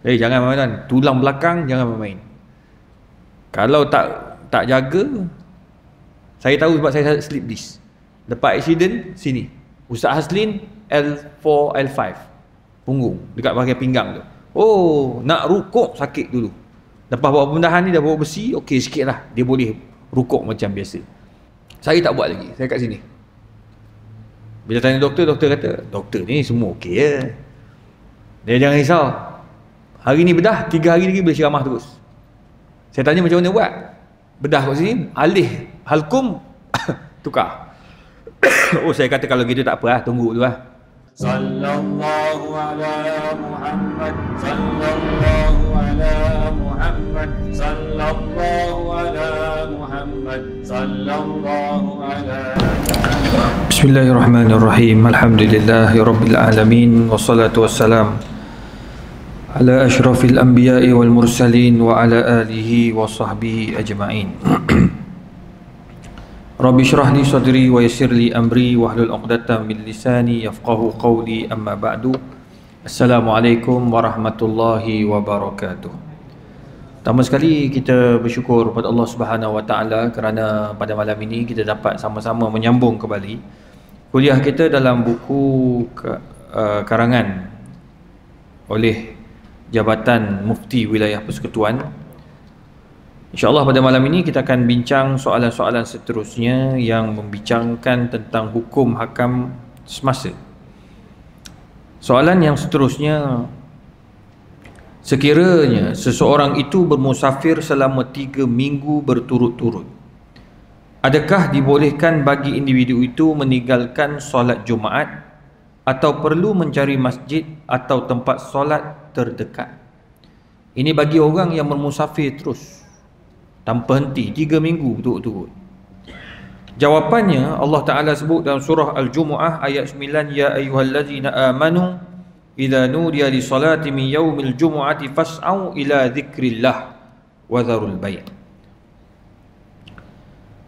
Jangan main-main. Tulang belakang jangan main-main. Kalau tak jaga, saya tahu sebab saya slip disc. Lepas accident sini. Ustaz Haslin L4 L5 punggung dekat bahagian pinggang tu. Oh, nak rukuk sakit dulu. Lepas bawa pembedahan ni dah bawa besi, okey sikit lah. Dia boleh rukuk macam biasa. Saya tak buat lagi. Saya kat sini. Bila tanya doktor, doktor kata, doktor ni semua okey je. Dia jangan risau. Hari ni bedah, 3 hari lagi boleh ceramah terus. Saya tanya macam mana buat? Bedah kat sini, alih halkum tukar. Oh, saya kata kalau gitu tak apa lah, tunggu dulu lah. Sallallahu ala Muhammad, sallallahu ala Muhammad, sallallahu ala Muhammad, sallallahu ala Bismillahirrahmanirrahim. Alhamdulillahirabbil alamin wassalatu wassalam ala asyrafil anbiya'i wal mursalin wa ala alihi wa sahbihi ajma'in. Rabbi syrah li sadri wa yassir li amri wahlul 'uqdatam min lisani yafqahu qawli, amma ba'du. Assalamualaikum warahmatullahi wabarakatuh. Pertama sekali kita bersyukur kepada Allah Subhanahu wa taala kerana pada malam ini kita dapat sama-sama menyambung kembali kuliah kita dalam buku karangan oleh Jabatan Mufti Wilayah Persekutuan. InsyaAllah pada malam ini kita akan bincang soalan-soalan seterusnya yang membincangkan tentang hukum hakam semasa. Soalan yang seterusnya, sekiranya seseorang itu bermusafir selama 3 minggu berturut-turut, adakah dibolehkan bagi individu itu meninggalkan solat Jumaat atau perlu mencari masjid atau tempat solat terdekat? Ini bagi orang yang bermusafir terus tanpa henti 3 minggu berturut-turut. Jawapannya Allah Ta'ala sebut dalam surah Al-Jumu'ah ayat 9, ya ayyuhallazina amanu idza nudiya li salati min yaumil jumu'ati fas'au ila dzikrillah wa dzarul bai'.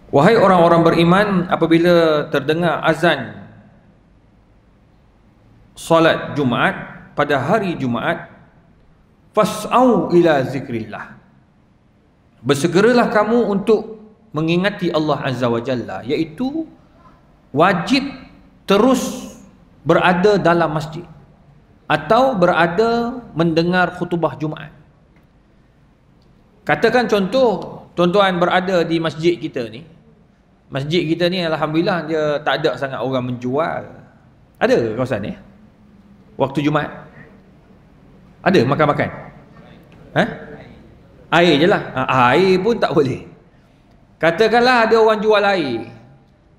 Wahai orang-orang beriman, apabila terdengar azan salat Jumaat pada hari Jumaat, fas'au ila dzikrillah, bersegeralah kamu untuk mengingati Allah Azza wa Jalla, iaitu wajib terus berada dalam masjid atau berada mendengar khutbah Jumaat. Katakan contoh, tuan-tuan berada di masjid kita ni. Masjid kita ni alhamdulillah dia tak ada sangat orang menjual. Ada kawasan ni? Waktu Jumaat ada makan-makan? Air je lah. Air pun tak boleh. Katakanlah ada orang jual air.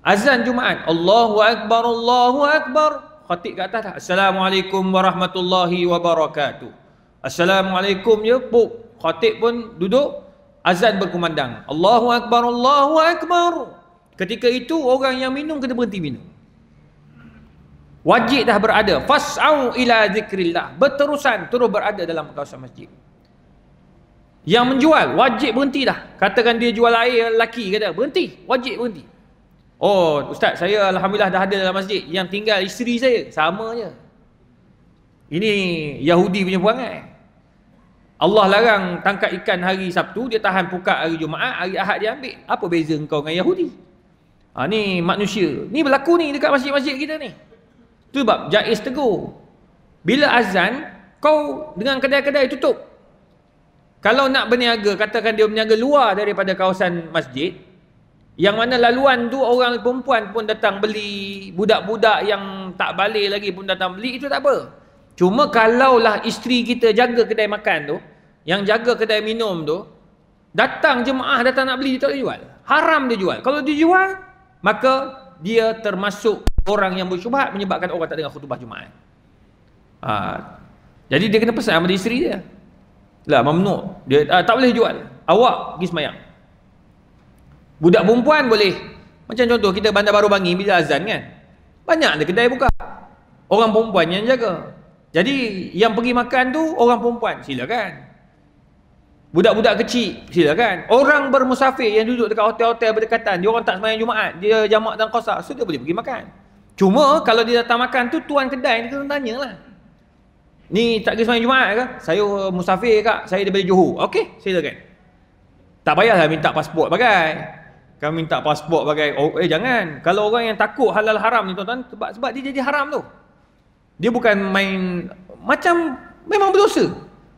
Azan Jumaat, Allahu Akbar, Allahu Akbar. Khatib kat atas dah, Assalamualaikum warahmatullahi wabarakatuh. Assalamualaikum je, puk. Khatib pun duduk, azan berkumandang, Allahu Akbar, Allahu Akbar. Ketika itu orang yang minum kena berhenti minum. Wajib dah berada. Fas'au ila zikrillah, berterusan terus berada dalam kawasan masjid. Yang menjual wajib berhenti dah. Katakan dia jual air lelaki, kata berhenti, wajib berhenti. Oh ustaz, saya alhamdulillah dah ada dalam masjid, yang tinggal isteri saya, sama je. Ini Yahudi punya perangai. Allah larang tangkap ikan hari Sabtu, dia tahan pukat hari Jumaat, hari Ahad dia ambil. Apa beza engkau dengan Yahudi? Ni manusia. Ni berlaku ni dekat masjid-masjid kita ni. Tu sebab Jaiz tegur, bila azan kau dengan kedai-kedai tutup. Kalau nak berniaga, katakan dia berniaga luar daripada kawasan masjid, yang mana laluan tu orang perempuan pun datang beli, budak-budak yang tak balik lagi pun datang beli, itu tak apa. Cuma kalaulah isteri kita jaga kedai makan tu, yang jaga kedai minum tu, datang jemaah datang nak beli, dia tak boleh jual. Haram dia jual. Kalau dia jual, maka dia termasuk orang yang bersyubhat, menyebabkan orang tak dengar khutbah Jumaat. Jadi dia kena pesan pada isteri dia. Lah, mamnu. Dia tak boleh jual. Awak pergi semayang. Budak perempuan boleh. Macam contoh kita Bandar Baru Bangi bila azan kan, banyak ada kedai buka, orang perempuan yang jaga. Jadi yang pergi makan tu orang perempuan, silakan. Budak-budak kecil, silakan. Orang bermusafir yang duduk dekat hotel-hotel berdekatan, dia orang tak semayang Jumaat, dia jamak dan qasar, so dia boleh pergi makan. Cuma kalau dia datang makan tu, tuan kedai dia kena tanya lah, ni tak pergi sembahyang Jumaat ke? Saya musafir kak, saya daripada Johor. Okey, silakan. Tak payahlah minta pasport bagai. Kau minta pasport bagai, jangan. Kalau orang yang takut halal haram ni tuan-tuan, sebab dia jadi haram tu. Dia bukan main, macam memang berdosa.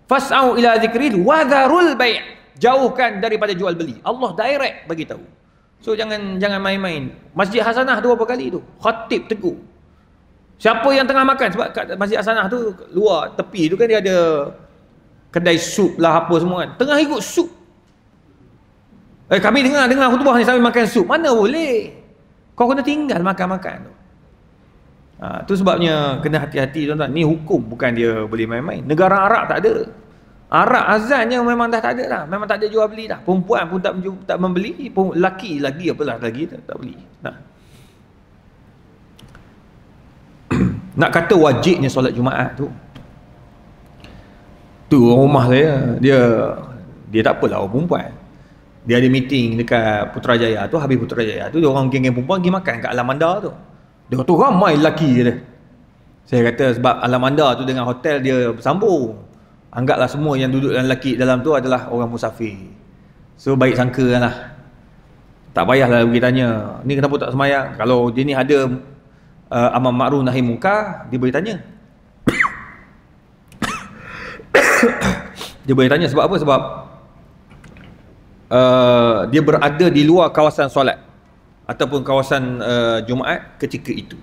Fas'au ila zikril wa dharul bai'. Jauhkan daripada jual beli. Allah direct bagi tahu. So jangan main-main. Masjid Hasanah tu berapa kali tu? Khatib tegur. Siapa yang tengah makan, sebab kat Masjid Hasanah tu luar tepi tu kan dia ada kedai sup lah apa semua kan. Tengah ikut sup. Kami dengar khutbah ni sambil makan sup. Mana boleh? Kau kena tinggal makan-makan tu. Tu sebabnya kena hati-hati tuan-tuan. Ni hukum, bukan dia boleh main-main. Negara Arab tak ada. Arab azannya memang dah tak ada dah. Memang tak ada jual beli dah. Perempuan pun tak membeli, lelaki lagi apalah lagi tak beli. Nak kata wajibnya solat Jumaat tu. Tu rumah saya, dia tak apalah orang perempuan. Dia ada meeting dekat Putrajaya tu, habis Putrajaya tu dia orang geng-geng perempuan pergi makan kat Alamanda tu. Dia kata ramai lelaki dia. Saya kata sebab Alamanda tu dengan hotel dia bersambung. Anggaplah semua yang duduk dan lelaki dalam tu adalah orang musafir. So baik sangka lah. Tak payahlah pergi tanya, ni kenapa tak semayang? Kalau dia ni ada amar ma'ruf nahi munkar, dia boleh tanya. Dia boleh tanya sebab apa? Sebab dia berada di luar kawasan solat ataupun kawasan Jumaat ketika itu.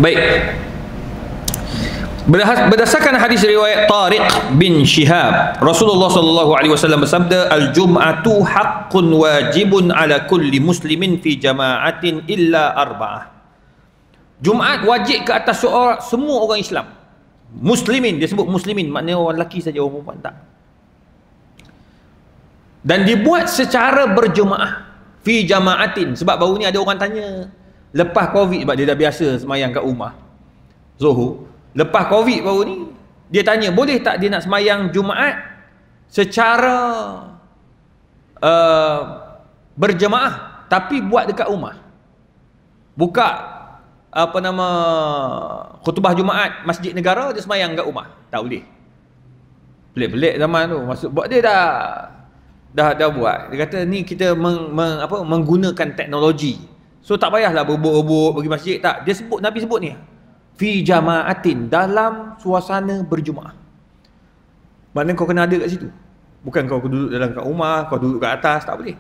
Baik. Berdasarkan hadis riwayat Tariq bin Shihab, Rasulullah sallallahu alaihi wasallam bersabda, "Al-jum'atu haqqun wajibun ala kulli muslimin fi jama'atin illa arba'ah." Jumaat wajib ke atas semua orang Islam. Muslimin, dia sebut muslimin, maknanya orang lelaki saja, orang perempuan tak. Dan dibuat secara berjemaah fi jama'atin, sebab baru ni ada orang tanya lepas Covid, sebab dia dah biasa semayang kat rumah Zuhur. Lepas Covid baru ni dia tanya, boleh tak dia nak semayang Jumaat secara berjemaah tapi buat dekat rumah, buka khutbah Jumaat Masjid Negara, dia semayang kat rumah. Tak boleh. Pelik-pelik zaman tu. Maksud buat dia dah buat. Dia kata ni kita menggunakan teknologi. So tak payahlah berbuk-berbuk pergi masjid, tak. Dia sebut, Nabi sebut ni fi jama'atin, dalam suasana berjumaah. Maknanya kau kena ada kat situ. Bukan kau duduk dalam kat rumah, kau duduk kat atas, tak boleh.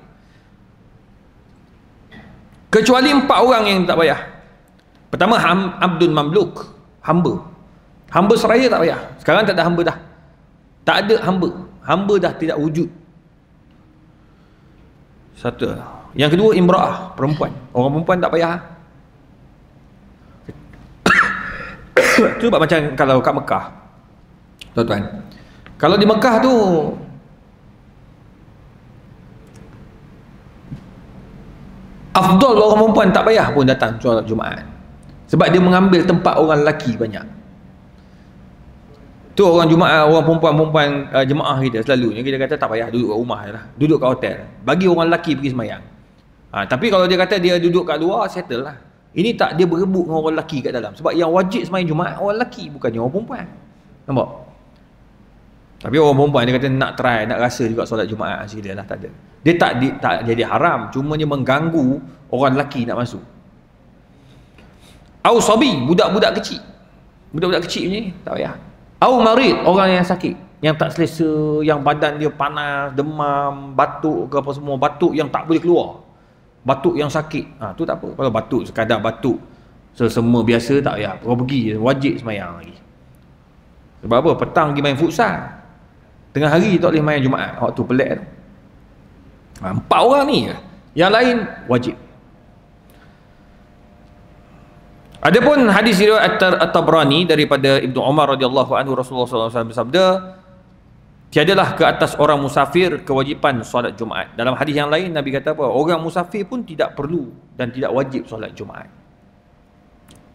Kecuali 4 orang yang tak payah. Pertama, abdun mamluk, hamba. Hamba seraya tak payah. Sekarang tak ada hamba dah. Tak ada hamba. Hamba dah tidak wujud. Satu. Yang kedua, imra'ah, perempuan. Orang perempuan tak payah. Itu sebab macam kalau kat Mekah, tuan-tuan, kalau di Mekah tu afdal orang perempuan tak payah pun datang solat Jumaat, sebab dia mengambil tempat orang lelaki banyak. Tu orang Jumaat, orang perempuan jemaah kita selalunya kita kata tak payah, duduk kat rumah je lah, duduk kat hotel, bagi orang lelaki pergi semayang. Tapi kalau dia kata dia duduk kat luar, settle lah. Ini tak, dia berebut dengan orang lelaki kat dalam. Sebab yang wajib semayang Jumaat orang lelaki, bukannya orang perempuan. Nampak? Tapi orang perempuan dia kata nak try, nak rasa juga solat Jumaat dia lah, tak ada. Dia tak jadi haram, cuma dia mengganggu orang lelaki nak masuk. Au sabi, budak-budak kecil. Budak-budak kecil ni tak payah. Au marid, orang yang sakit, yang tak selesa, yang badan dia panas, demam, batuk ke apa semua, batuk yang tak boleh keluar. Batuk yang sakit, tu tak apa. Kalau batuk, sekadar batuk sesama biasa, tak payah. Orang pergi, wajib semayang lagi. Sebab apa? Petang pergi main futsal, tengah hari tak boleh main Jumaat. Waktu pelik tu. 4 orang ni, yang lain wajib. Adapun hadis riwayat At-Tabrani daripada Ibnu Umar radhiyallahu anhu, Rasulullah SAW bersabda, tiadalah ke atas orang musafir kewajipan solat Jumaat. Dalam hadis yang lain Nabi kata apa? Orang musafir pun tidak perlu dan tidak wajib solat Jumaat.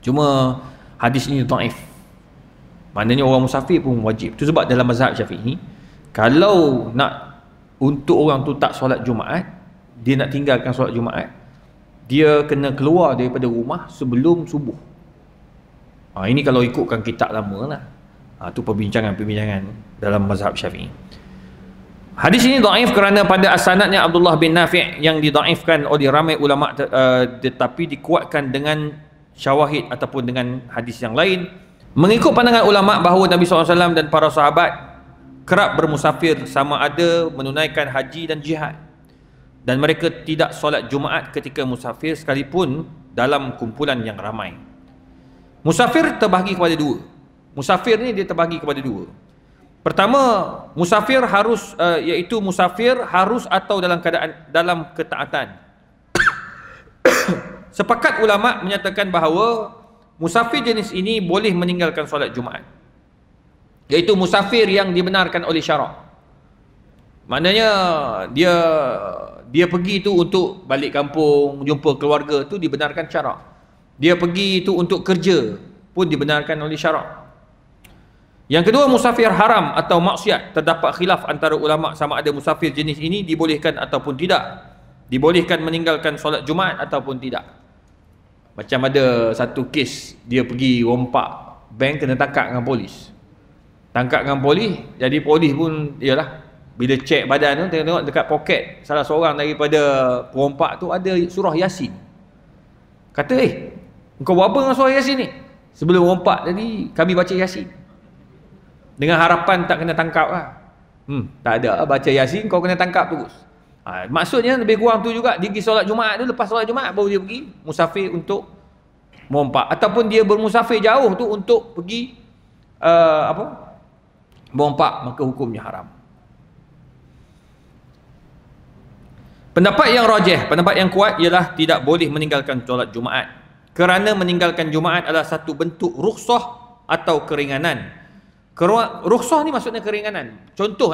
Cuma hadis ini dhaif. Maknanya orang musafir pun wajib. Itu sebab dalam mazhab Syafi'i, kalau nak untuk orang tu tak solat Jumaat, dia nak tinggalkan solat Jumaat, dia kena keluar daripada rumah sebelum subuh. Ini kalau ikutkan kitab lama lah. Itu perbincangan-perbincangan dalam mazhab Syafi'i. Hadis ini dhaif kerana pada asanadnya Abdullah bin Nafi' yang didhaifkan oleh ramai ulama, tetapi dikuatkan dengan syawahid ataupun dengan hadis yang lain. Mengikut pandangan ulama bahawa Nabi SAW dan para sahabat kerap bermusafir sama ada menunaikan haji dan jihad, dan mereka tidak solat Jumaat ketika musafir sekalipun dalam kumpulan yang ramai. Musafir terbahagi kepada dua. Musafir ni dia terbahagi kepada dua. Pertama, musafir harus iaitu musafir harus atau dalam keadaan dalam ketaatan. Sepakat ulama menyatakan bahawa musafir jenis ini boleh meninggalkan solat Jumaat, iaitu musafir yang dibenarkan oleh syarak. Maknanya dia pergi tu untuk balik kampung, jumpa keluarga, tu dibenarkan syarak. Dia pergi tu untuk kerja pun dibenarkan oleh syarak. Yang kedua, musafir haram atau maksiat. Terdapat khilaf antara ulama sama ada musafir jenis ini dibolehkan ataupun tidak, dibolehkan meninggalkan solat Jumaat ataupun tidak. Macam ada satu kes, dia pergi rompak bank, kena tangkap dengan polis. Tangkap dengan polis, jadi polis pun ialah bila cek badan tu, tengok dekat poket salah seorang daripada perompak tu ada surah Yasin. Kata, kau buat apa dengan surah Yasin ni? Sebelum rompak tadi kami baca Yasin, dengan harapan tak kena tangkap lah. Tak ada, baca Yasin kau kena tangkap terus. Maksudnya lebih kurang tu juga. Dia pergi solat Jumaat tu, lepas solat Jumaat baru dia pergi musafir untuk merompak, ataupun dia bermusafir jauh tu untuk pergi merompak, maka hukumnya haram. Pendapat yang rajih, pendapat yang kuat ialah tidak boleh meninggalkan solat Jumaat, kerana meninggalkan Jumaat adalah satu bentuk rukhsah atau keringanan. Rukhsah ni maksudnya keringanan. Contoh,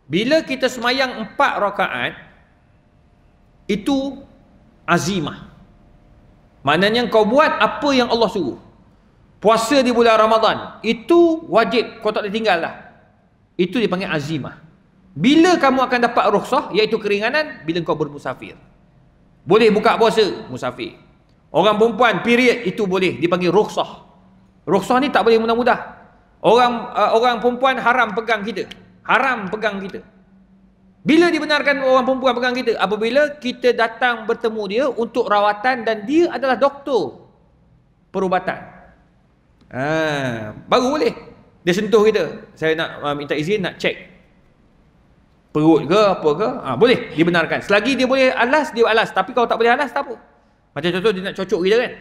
bila kita semayang 4 rakaat, itu azimah. Maknanya kau buat apa yang Allah suruh. Puasa di bulan Ramadan, itu wajib, kau tak boleh tinggal lah. Itu dipanggil azimah. Bila kamu akan dapat rukhsah, iaitu keringanan, bila kau bermusafir. Boleh buka puasa, musafir. Orang perempuan, period, itu boleh, dipanggil rukhsah. Rukhsah ni tak boleh mudah-mudah. Orang perempuan haram pegang kita. Haram pegang kita. Bila dibenarkan orang perempuan pegang kita? Apabila kita datang bertemu dia untuk rawatan dan dia adalah doktor perubatan. Baru boleh dia sentuh kita. Saya nak minta izin nak cek perut ke apa ke, boleh dibenarkan. Selagi dia boleh alas, dia alas. Tapi kalau tak boleh alas, tak apa. Macam contoh dia nak cocok kita kan.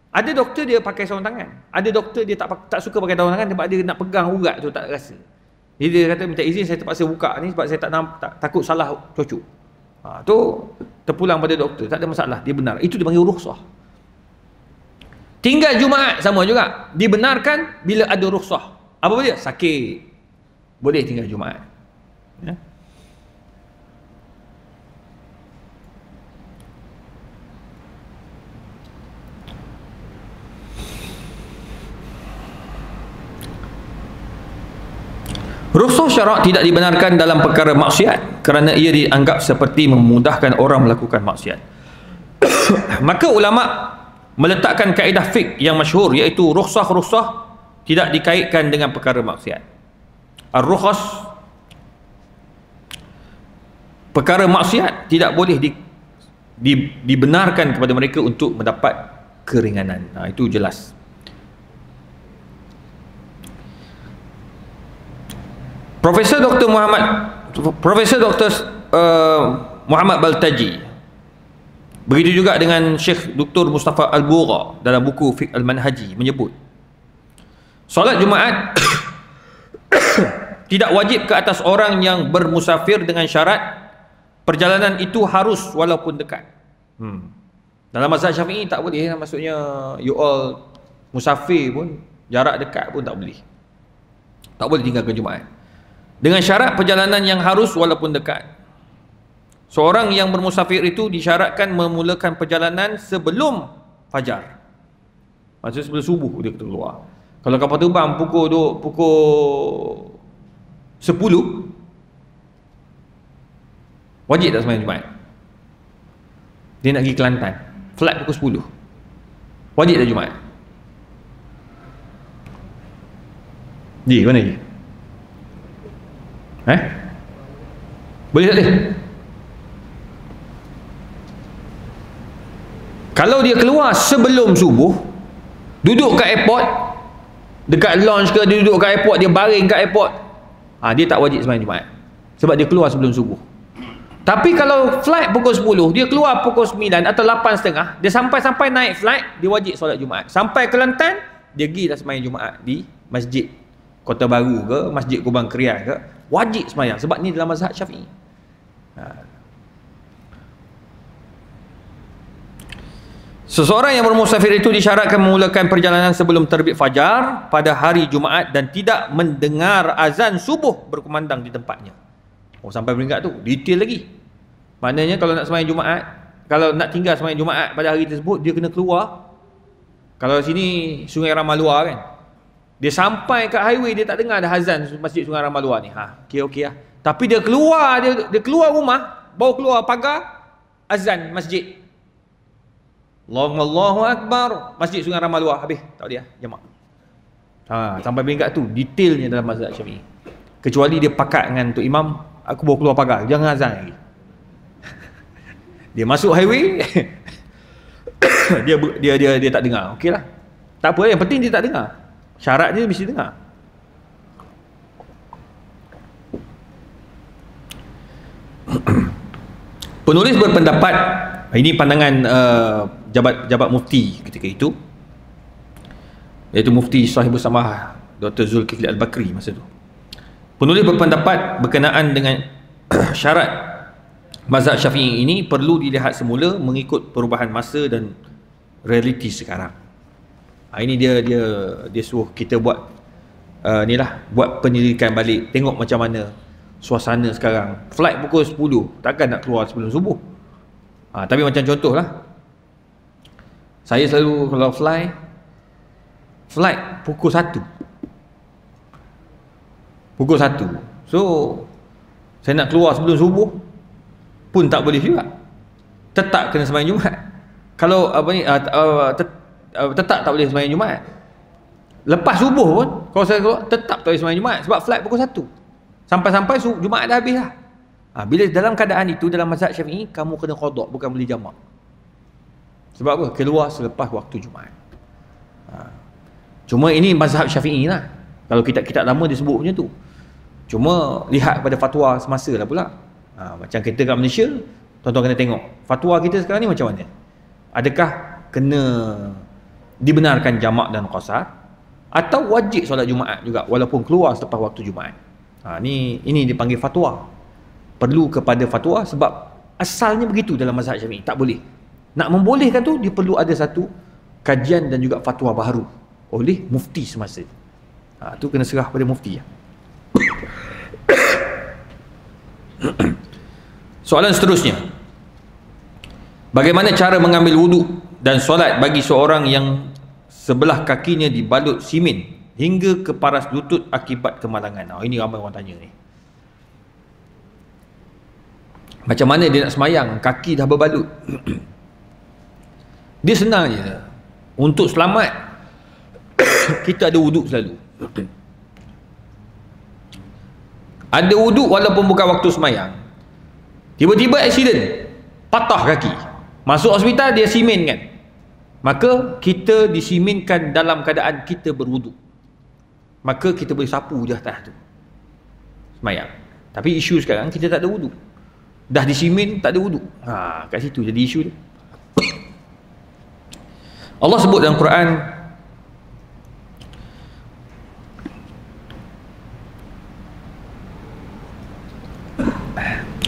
Ada doktor dia pakai sarung tangan. Ada doktor dia tak suka pakai sarung tangan sebab dia nak pegang urat tu tak rasa. Jadi dia kata minta izin saya terpaksa buka ni sebab saya takut salah cocok. Tu terpulang pada doktor, tak ada masalah, dia benar. Itu dipanggil rukhsah. Tinggal Jumaat sama juga. Dibenarkan bila ada rukhsah. Apa dia? Sakit. Boleh tinggal Jumaat. Ya. Rukhsah syarak tidak dibenarkan dalam perkara maksiat kerana ia dianggap seperti memudahkan orang melakukan maksiat. Maka ulama meletakkan kaedah fiqh yang masyhur, iaitu rukhsah tidak dikaitkan dengan perkara maksiat. Ar-rukhas, perkara maksiat tidak boleh dibenarkan kepada mereka untuk mendapat keringanan. Itu jelas. Profesor Dr. Muhammad Baltaji, begitu juga dengan Syekh Dr. Mustafa Al-Bura dalam buku Fiqh Al-Manhaji menyebut solat Jumaat tidak wajib ke atas orang yang bermusafir dengan syarat perjalanan itu harus walaupun dekat. Dalam mazhab Syafi'i tak boleh, maksudnya you all musafir pun jarak dekat pun tak boleh. Tak boleh tinggalkan Jumaat. Dengan syarat perjalanan yang harus walaupun dekat. Seorang yang bermusafir itu disyaratkan memulakan perjalanan sebelum fajar. Maksudnya sebelum subuh dia keluar. Kalau kapal terbang pukul 10, wajib tak sembahyang Jumaat? Dia nak pergi Kelantan, flight pukul 10, wajib tak Jumaat? Ji, mana Ji? Boleh tak dia? Kalau dia keluar sebelum subuh, duduk kat airport, dekat lounge ke, dia duduk kat airport, dia baring kat airport, dia tak wajib sembahyang Jumaat, sebab dia keluar sebelum subuh. Tapi kalau flight pukul 10, dia keluar pukul 9 atau 8.30, dia sampai naik flight, dia wajib solat Jumaat. Sampai Kelantan, dia pergi dah sembahyang Jumaat di Masjid Kota Baru ke, Masjid Kubang Krian ke, wajib sembahyang, sebab ni dalam mazhab Syafi'i. Seseorang yang bermusafir itu disyaratkan memulakan perjalanan sebelum terbit fajar pada hari Jumaat dan tidak mendengar azan subuh berkumandang di tempatnya. Sampai peringkat tu, detail lagi. Maknanya kalau nak sembahyang Jumaat, kalau nak tinggal sembahyang Jumaat pada hari tersebut, dia kena keluar. Kalau sini Sungai Ramalua kan, dia sampai kat highway, dia tak dengar ada azan Masjid Sungai Ramalua ni. Okey lah. Tapi dia keluar, dia keluar rumah, baru keluar pagar, azan masjid. Allahu Akbar, Masjid Sungai Ramalua, habis tak dia jamak. Sampai peringkat tu, detailnya dalam mazhab Syafi'i. Kecuali dia pakat dengan Tok Imam, aku baru keluar pagar, jangan azan lagi. Dia masuk highway, dia tak dengar. Okeylah. Tak apa, yang penting dia tak dengar. Syarat dia mesti dengar. Penulis berpendapat, ini pandangan jabat mufti ketika itu, iaitu Mufti Sahibus Samah Dr. Zulkifli Al-Bakri masa itu. Penulis berpendapat berkenaan dengan syarat mazhab Syafi'i ini perlu dilihat semula mengikut perubahan masa dan realiti sekarang. Ini dia suruh kita buat buat penyelidikan balik, tengok macam mana suasana sekarang. Flight pukul 10, takkan nak keluar sebelum subuh. Tapi macam contohlah, saya selalu kalau flight pukul 1. So saya nak keluar sebelum subuh pun tak boleh juga, tetap kena sembahyang Jumaat. Kalau tetap tak boleh sembahyang Jumaat. Lepas subuh pun kalau saya keluar, tetap tak boleh sembahyang Jumaat, sebab flight pukul 1. Sampai Jumaat dah habis lah. Bila dalam keadaan itu, dalam mazhab Syafi'i, kamu kena qada, bukan boleh jamak. Sebab apa? Keluar selepas waktu Jumaat. Cuma ini mazhab Syafi'i lah. Kalau kitab-kitab lama dia sebut macam tu. Cuma lihat pada fatwa semasa lah pula. Macam kita kat Malaysia, tuan-tuan kena tengok fatwa kita sekarang ni macam mana. Adakah kena dibenarkan jamak dan qasar, atau wajib solat Jumaat juga walaupun keluar selepas waktu Jumaat. Ini dipanggil fatwa. Perlu kepada fatwa, sebab asalnya begitu dalam mazhab Syafi'i. Tak boleh. Nak membolehkan tu, dia perlu ada satu kajian dan juga fatwa baru oleh mufti semasa. Tu kena serah pada mufti. Soalan seterusnya, bagaimana cara mengambil wuduk dan solat bagi seorang yang sebelah kakinya dibalut simen hingga ke paras lutut akibat kemalangan? Ini ramai orang tanya ni. Macam mana dia nak semayang, kaki dah berbalut? Dia senang je. Untuk selamat, kita ada wuduk selalu. Ada wuduk walaupun bukan waktu semayang. Tiba-tiba accident, patah kaki, masuk hospital, dia simen kan, maka kita disimenkan dalam keadaan kita berwuduk, maka kita boleh sapu je atas tu semayang. Tapi isu sekarang kita tak ada wuduk, dah disimen tak ada wuduk. Kat situ jadi isu dia. Allah sebut dalam Quran,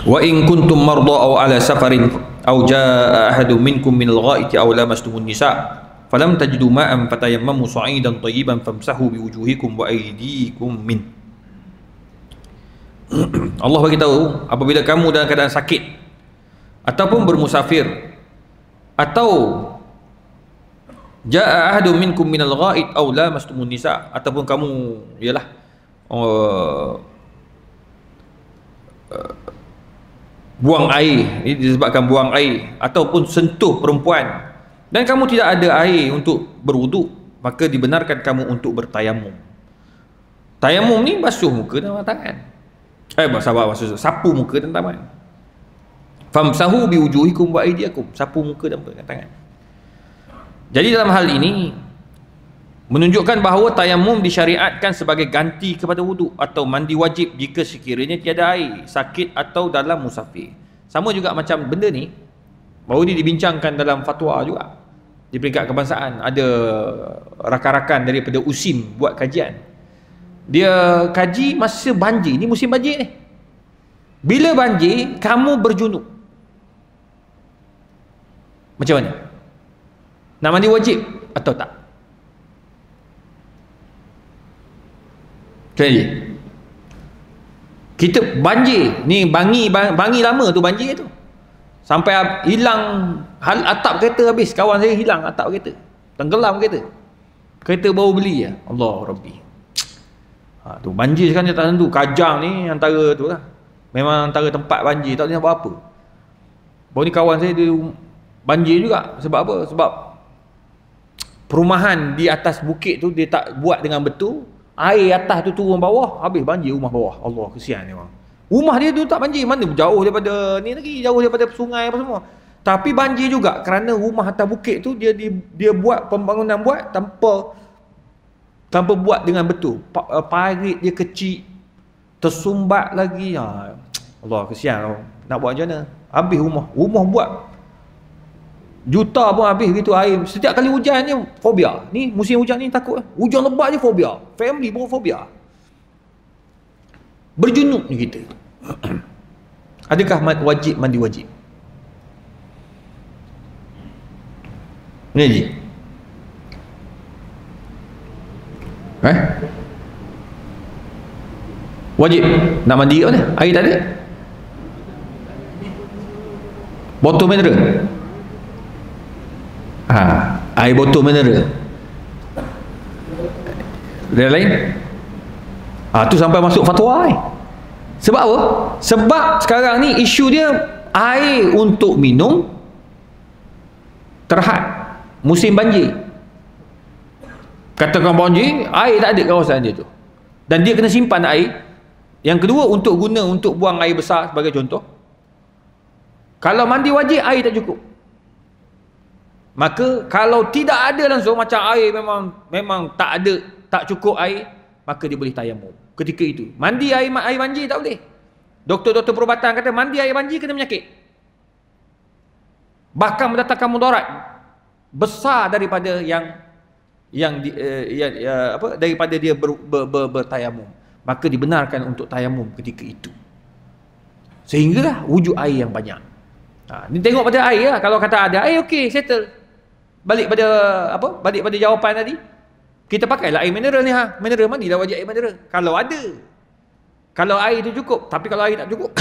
wa in kuntum marda aw ala safarin aw jaa ahadun minkum minal ghaiti aw lamastumun nisa falam tajidu ma'an fatayammamu sa'idan tayyiban famsahu biwujuhikum wa aydikum min. Allah bagi tahu, apabila kamu dalam keadaan sakit ataupun bermusafir atau Ja'a ahadun minkum minal ghaid aw lamastumun nisa, ataupun kamu ialah buang air, ini disebabkan buang air ataupun sentuh perempuan dan kamu tidak ada air untuk berwuduk, maka dibenarkan kamu untuk bertayamum. Tayamum ni basuh muka dan tangan. Sapu muka dan tangan. Famsahu biwujuhikum wa aydiyakum, sapu muka dan tangan. Jadi dalam hal ini menunjukkan bahawa tayamum disyariatkan sebagai ganti kepada wuduk atau mandi wajib jika sekiranya tiada air, sakit atau dalam musafir. Sama juga macam benda ni baru ni dibincangkan dalam fatwa juga di peringkat kebangsaan. Ada rakan-rakan daripada USIM buat kajian. Dia kaji masa banjir, ni musim banjir ni. Bila banjir kamu berjunub, macam mana? Nak mandi wajib atau tak? Kita banjir ni, bangi lama tu banjir tu, sampai hilang atap kereta habis. Kawan saya hilang atap kereta, tenggelam kereta baru beli ya. Allah Rabbi. Tu banjir sekarang dia tak tentu. Kajang ni antara tu lah, memang antara tempat banjir, tak tahu nak buat apa. Baru ni kawan saya dia banjir juga. Sebab apa? Sebab perumahan di atas bukit tu dia tak buat dengan betul. Air atas tu turun bawah, habis banjir rumah bawah. Allah, kesian ni orang. Rumah dia tu tak banjir, mana jauh daripada ni lagi, jauh daripada sungai apa semua. Tapi banjir juga kerana rumah atas bukit tu dia buat pembangunan tanpa buat dengan betul. Parit dia kecil, tersumbat lagi. Allah, kesian. Nak buat macam mana? Habis rumah buat juta pun habis gitu air. Setiap kali hujan je fobia. Ni musim hujan ni takut. Hujan lebat je fobia. Family pun fobia. Berjunub ni kita. Adakah wajib mandi wajib? Ni je. Wajib nak mandi kat mana? Air tak ada. Botol mineral. Air botol mineral. Dia lain? Tu sampai masuk fatwa ni. Sebab apa? Sebab sekarang ni isu dia air untuk minum terhad musim banjir. Katakan banjir, air tak ada kawasan dia tu, dan dia kena simpan air. Yang kedua, untuk guna untuk buang air besar sebagai contoh. Kalau mandi wajib air tak cukup, maka kalau tidak ada langsung, macam air memang tak ada, tak cukup air, maka dia boleh tayamum ketika itu. Mandi air banjir tak boleh. Doktor-doktor perubatan kata mandi air banjir kena penyakit, bahkan mendatangkan mudarat besar daripada daripada dia bertayamum. Maka dibenarkan untuk tayamum ketika itu, sehinggalah wujud air yang banyak. Ni tengok pada air lah. Kalau kata ada air, okey, settle. Balik pada jawapan tadi, kita pakailah air mineral ni. Mineral, mandilah wajib air mineral kalau ada, kalau air tu cukup. Tapi kalau air tak cukup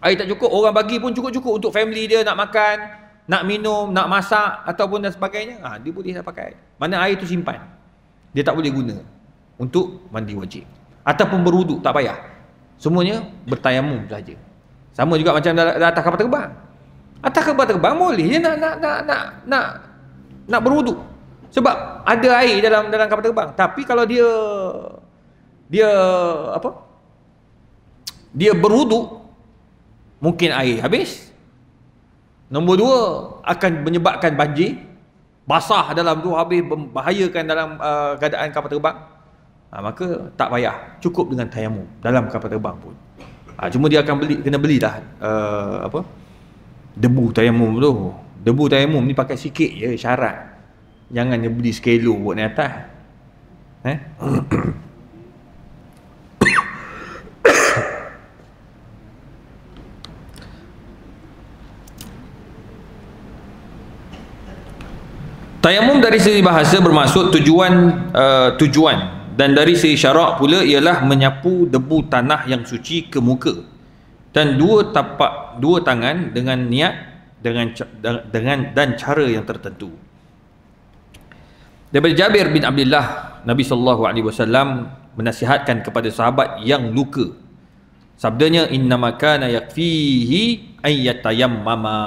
air tak cukup, orang bagi pun cukup-cukup untuk family dia nak makan, nak minum, nak masak ataupun dan sebagainya, dia boleh dah pakai. Mana air tu simpan, dia tak boleh guna untuk mandi wajib ataupun berwuduk, tak payah. Semuanya bertayamum saja. Sama juga macam atas kapal terbang. Atas kapal terbang boleh je nak berwuduk, sebab ada air dalam kapal terbang. Tapi kalau dia berwuduk, mungkin air habis. Nombor dua, akan menyebabkan banjir, basah dalam tu, habis membahayakan dalam keadaan kapal terbang. Maka tak payah, cukup dengan tayamum dalam kapal terbang pun. Cuma dia akan kena belilah debu tayamum tu. Debu tayamum ni pakai sikit je, syarat. Jangan dia beli sekilo buat naik atas. Tayamum dari segi bahasa bermaksud tujuan, dan dari segi syarak pula ialah menyapu debu tanah yang suci ke muka, dan dua tangan dengan niat dan cara yang tertentu. Daripada Jabir bin Abdullah, Nabi SAW menasihatkan kepada sahabat yang luka. Sabdanya, innama kana yakfihi ay yatayammama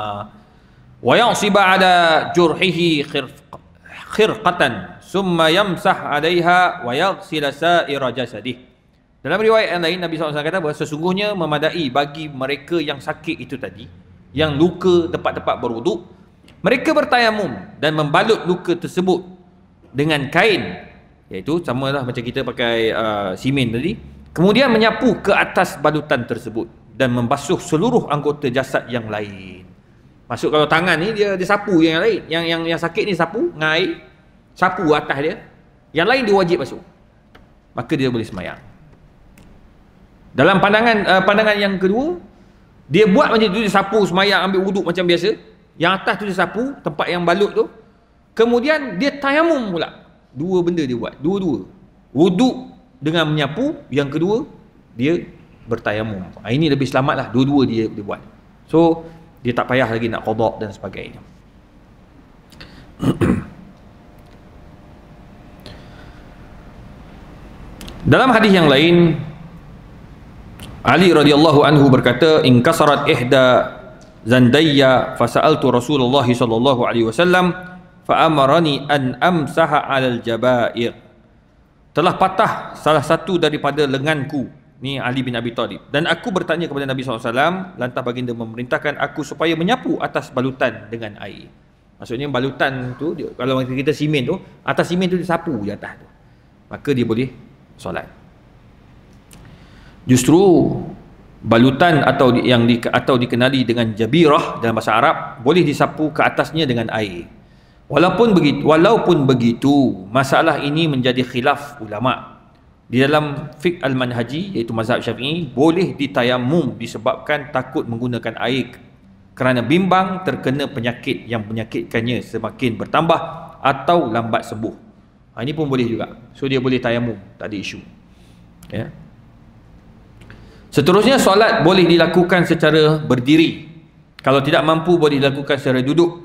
wa ya'siba ala jurhihi khirqatan summa yamsah 'alayha wa yaghsil sa'ira jasadih. Dalam riwayat yang lain, Nabi SAW kata bahawa sesungguhnya memadai bagi mereka yang sakit itu tadi, yang luka tempat-tempat berwuduk, mereka bertayamum dan membalut luka tersebut dengan kain, iaitu sama lah macam kita pakai simen tadi, kemudian menyapu ke atas balutan tersebut dan membasuh seluruh anggota jasad yang lain. Maksud kalau tangan ni dia sapu yang lain, yang sakit ni sapu dengan air, sapu atas dia, yang lain dia wajib basuh, maka dia boleh sembahyang. Dalam pandangan yang kedua, dia buat macam tu, dia sapu sembahyang, ambil wuduk macam biasa, yang atas tu dia sapu tempat yang balut tu, kemudian dia tayamum pula. Dua benda dia buat, dua-dua, wuduk dengan menyapu, yang kedua dia bertayamum. Ini lebih selamat lah, dua-dua dia buat. So dia tak payah lagi nak qada dan sebagainya. Dalam hadis yang lain, Ali radhiyallahu anhu berkata, in kasarat ihda zandayya fasa'altu Rasulullah sallallahu alaihi wasallam fa amarani an amsaha 'alal jabair. Telah patah salah satu daripada lenganku, ni Ali bin Abi Thalib, dan aku bertanya kepada Nabi SAW, lantas baginda memerintahkan aku supaya menyapu atas balutan dengan air. Maksudnya balutan tu dia, kalau kita simen tu, atas simen tu disapu di atas tu, maka dia boleh solat. Justru balutan atau dikenali dengan jabirah dalam bahasa Arab boleh disapu ke atasnya dengan air. Walaupun begitu, masalah ini menjadi khilaf ulama. Di dalam fiqh al-manhaji, iaitu mazhab Syafi'i, boleh ditayamum disebabkan takut menggunakan air kerana bimbang terkena penyakit yang menyakitkannya semakin bertambah atau lambat sembuh. Ini pun boleh juga. So dia boleh tayamum, tak ada isu. Ya. Seterusnya, solat boleh dilakukan secara berdiri. Kalau tidak mampu, boleh dilakukan secara duduk.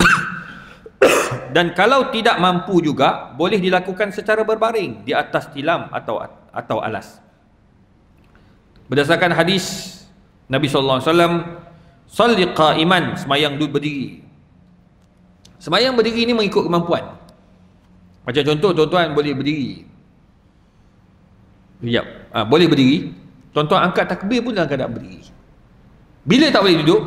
Dan kalau tidak mampu juga, boleh dilakukan secara berbaring di atas tilam atau alas. Berdasarkan hadis Nabi SAW, salli qa'iman, semayang berdiri. Semayang berdiri ini mengikut kemampuan. Macam contoh, tuan-tuan boleh berdiri. Boleh berdiri. Tuan-tuan angkat takbir pun dalam keadaan berdiri. Bila tak boleh duduk?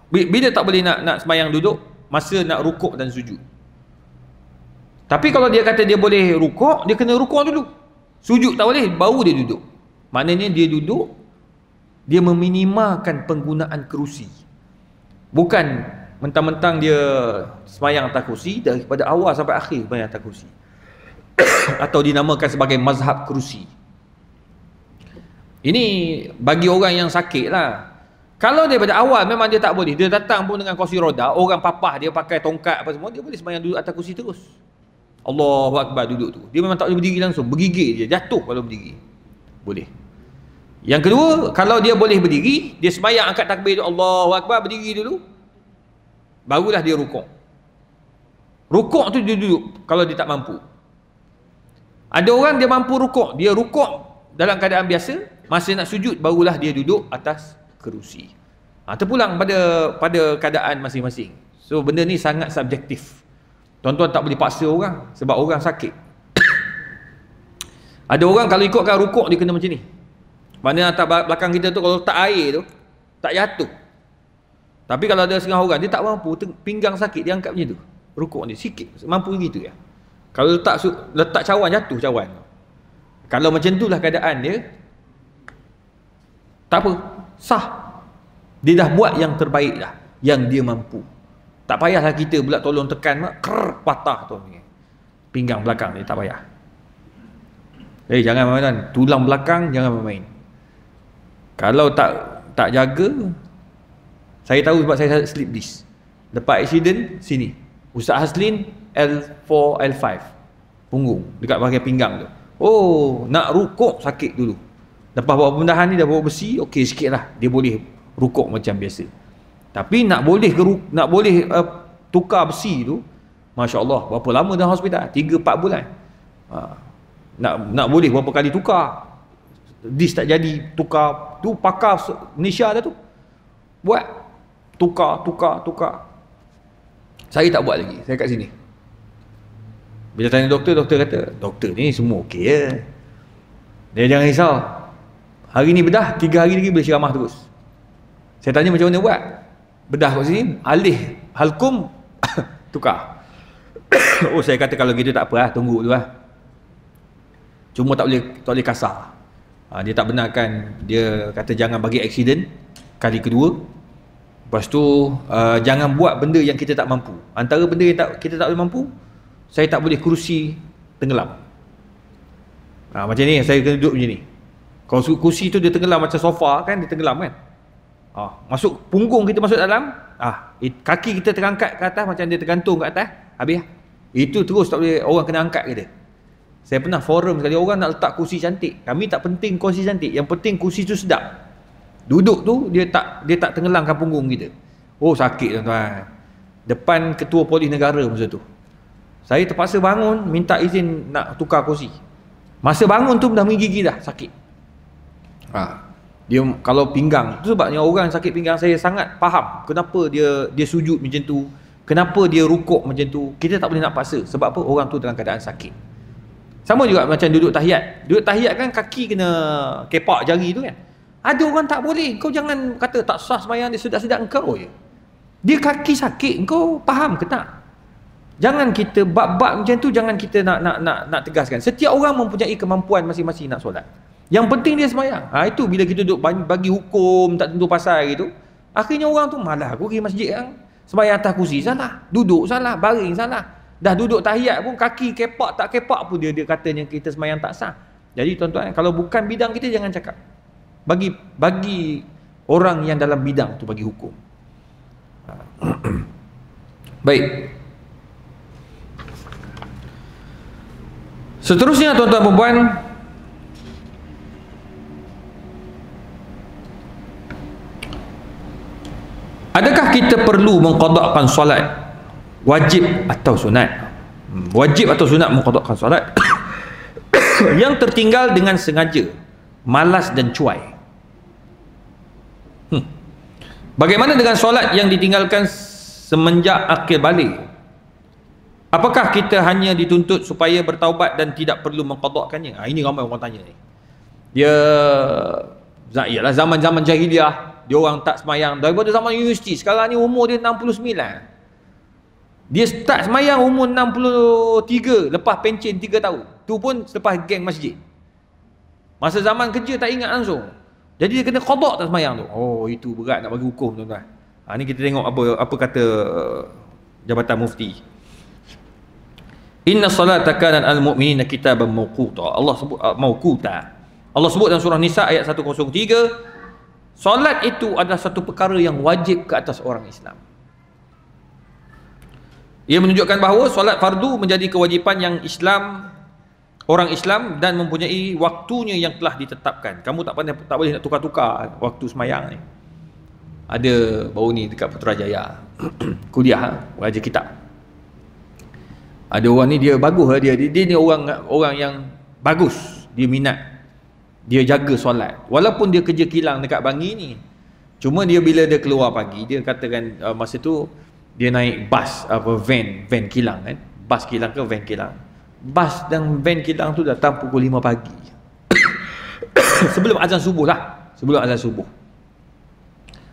Bila tak boleh nak semayang duduk? Masa nak rukuk dan sujud. Tapi kalau dia kata dia boleh rukuk, dia kena rukuk dulu. Sujud tak boleh, baru dia duduk. Maknanya dia duduk, dia meminimalkan penggunaan kerusi. Bukan mentang-mentang dia semayang atas kerusi, daripada awal sampai akhir semayang atas kerusi. Atau dinamakan sebagai mazhab kerusi. Ini bagi orang yang sakit lah. Kalau daripada awal memang dia tak boleh, dia datang pun dengan kursi roda, orang papah dia pakai tongkat apa semua, dia boleh sembahyang duduk atas kursi terus. Allahu Akbar duduk tu. Dia memang tak boleh berdiri langsung, bergigit je, jatuh kalau berdiri. Boleh. Yang kedua, kalau dia boleh berdiri, dia sembahyang angkat takbir tu, Allahu Akbar, berdiri dulu, barulah dia rukuk. Rukuk tu dia duduk kalau dia tak mampu. Ada orang dia mampu rukuk, dia rukuk dalam keadaan biasa, masa nak sujud barulah dia duduk atas kerusi. Terpulang pada keadaan masing-masing. So benda ni sangat subjektif. Tuan-tuan tak boleh paksa orang sebab orang sakit. Ada orang kalau ikutkan rukuk dia kena macam ni. Mana atas belakang kita tu kalau tak air tu tak jatuh. Tapi kalau ada setengah orang dia tak mampu, pinggang sakit, dia angkat macam tu. Rukuk ni sikit, mampu gitu ya. Kalau letak cawan, jatuh cawan. Kalau macam itulah keadaan dia, tak apa, sah. Dia dah buat yang terbaik dah, yang dia mampu. Tak payahlah kita pula tolong tekan, patah tu pinggang belakang ni, tak payah. Jangan main-main, tulang belakang jangan main-main. Kalau tak jaga, saya tahu sebab saya slip disc. Lepas accident sini, Ustaz Haslin L4 L5 punggung dekat bahagian pinggang tu. Oh, nak rukuk sakit dulu. Lepas buat pembedahan ni dah bawa besi, okey sikit lah, dia boleh rukuk macam biasa. Tapi nak boleh tukar besi tu, Masya Allah, berapa lama dalam hospital? 3-4 bulan. Nak boleh berapa kali tukar. Disk tak jadi, tukar. Tu pakar Malaysia dah tu. Buat. Tukar. Saya tak buat lagi. Saya kat sini. Bila tanya doktor, doktor kata, doktor ni semua okey je. Dia jangan risau. Hari ni bedah, 3 hari lagi boleh ceramah terus. Saya tanya macam mana buat? Bedah kat sini, alih halkum, tukar. Oh, saya kata kalau gitu tak apa lah, tunggu dulu lah. Cuma tak boleh kasar. Dia tak benarkan, dia kata jangan bagi aksiden kali kedua. Lepas tu jangan buat benda yang kita tak mampu. Antara benda yang kita tak boleh mampu, saya tak boleh kerusi tenggelam. Macam ni saya kena duduk macam ni. Kalau kursi tu dia tenggelam macam sofa kan, dia tenggelam kan. Masuk punggung kita masuk dalam, kaki kita terangkat ke atas macam dia tergantung ke atas, habis lah. Itu terus tak boleh, orang kena angkat kita. Saya pernah forum sekali, orang nak letak kursi cantik. Kami tak penting kursi cantik, yang penting kursi tu sedap. Duduk tu dia tak tenggelamkan punggung kita. Oh, sakit tuan-tuan. Depan ketua polis negara masa tu, saya terpaksa bangun minta izin nak tukar kursi. Masa bangun tu dah menggigil dah, sakit. Dia kalau pinggang, tu sebabnya orang sakit pinggang saya sangat faham kenapa dia sujud macam tu, kenapa dia rukuk macam tu. Kita tak boleh nak paksa. Sebab apa? Orang tu dalam keadaan sakit. Sama juga macam duduk tahiyat. Duduk tahiyat kan kaki kena kepak jari tu kan. Ada orang tak boleh. Kau jangan kata tak sah sembahyang dia, sedap-sedap engkau je. Dia kaki sakit, engkau faham ke tak? Jangan kita bab-bab macam tu, jangan kita nak tegaskan. Setiap orang mempunyai kemampuan masing-masing nak solat. Yang penting dia sembahyang. Itu bila kita duduk bagi hukum tak tentu pasal gitu, akhirnya orang tu malah aku pergi masjid kan. Sembahyang atas kursi salah, duduk salah, baring salah. Dah duduk tahiyat pun kaki kepak tak kepak pun dia katanya kita sembahyang tak sah. Jadi tuan-tuan, kalau bukan bidang kita jangan cakap. Bagi orang yang dalam bidang tu bagi hukum. Baik. Seterusnya tuan-tuan dan puan, adakah kita perlu mengqadakkan solat wajib atau sunat? Wajib atau sunat mengqadakkan solat yang tertinggal dengan sengaja, malas dan cuai. Bagaimana dengan solat yang ditinggalkan semenjak akil balik? Apakah kita hanya dituntut supaya bertaubat dan tidak perlu mengqadakkannya? Ini ramai orang tanya ni. Ialah zaman-zaman jahiliah dia orang tak semayang. Daripada zaman universiti, sekarang ni umur dia 69. Dia start semayang umur 63, lepas pencen 3 tahun. Tu pun selepas geng masjid. Masa zaman kerja tak ingat langsung. Jadi dia kena qada tak semayang tu. Oh, itu berat nak bagi hukum tuan-tuan. Ni kita tengok apa kata Jabatan Mufti. Inna salata kanat al-mu'minina kitaban mawquta. Allah sebut mawquta. Allah sebut dalam surah Nisa ayat 103, solat itu adalah satu perkara yang wajib ke atas orang Islam. Ia menunjukkan bahawa solat fardu menjadi kewajipan yang orang Islam dan mempunyai waktunya yang telah ditetapkan. Kamu tak boleh nak tukar-tukar waktu semayang ni. Ada baru ni dekat Putrajaya kuliah belajar kitab. Ada orang ni dia bagus lah, dia ni orang yang bagus, dia minat, dia jaga solat walaupun dia kerja kilang dekat Bangi ni. Cuma dia bila dia keluar pagi, dia katakan masa tu dia naik bas van kilang kan, bas kilang ke van kilang, bas dan van kilang tu datang pukul 5 pagi sebelum azan subuh lah, sebelum azan subuh.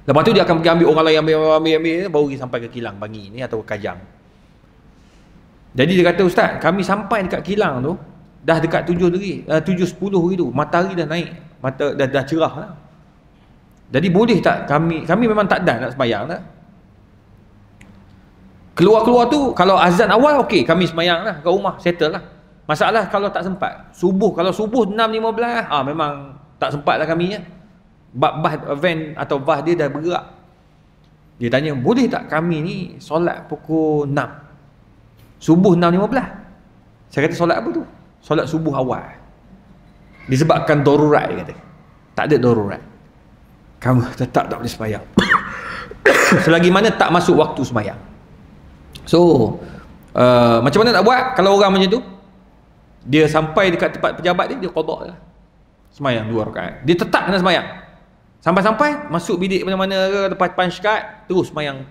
Lepas tu dia akan pergi ambil orang lain, ambil baru pergi sampai ke kilang Bangi ni atau Kajang. Jadi dia kata, Ustaz, kami sampai dekat kilang tu dah dekat 7.10 gitu, matahari dah naik, dah cerah lah. Jadi boleh tak kami memang tak dah nak sembahyang dah. Keluar tu kalau azan awal okey, kami sembahyang lah kat rumah, settle lah. Masalah kalau tak sempat, kalau subuh 6.15 memang tak sempat lah kami ya. Bas van atau bas dia dah bergerak. Dia tanya, boleh tak kami ni solat pukul 6, subuh 6.15? Saya kata, solat apa tu? Solat subuh awal. Disebabkan darurat, dia kata. Tak ada darurat, kamu tetap tak boleh sembahyang. selagi mana tak masuk waktu sembahyang. So macam mana nak buat kalau orang macam tu? Dia sampai dekat tempat pejabat dia qada lah. Sembahyang 2 rakaat. Dia tetap kena sembahyang. Sampai-sampai masuk bilik mana-mana ke lepas panjkat, terus sembahyang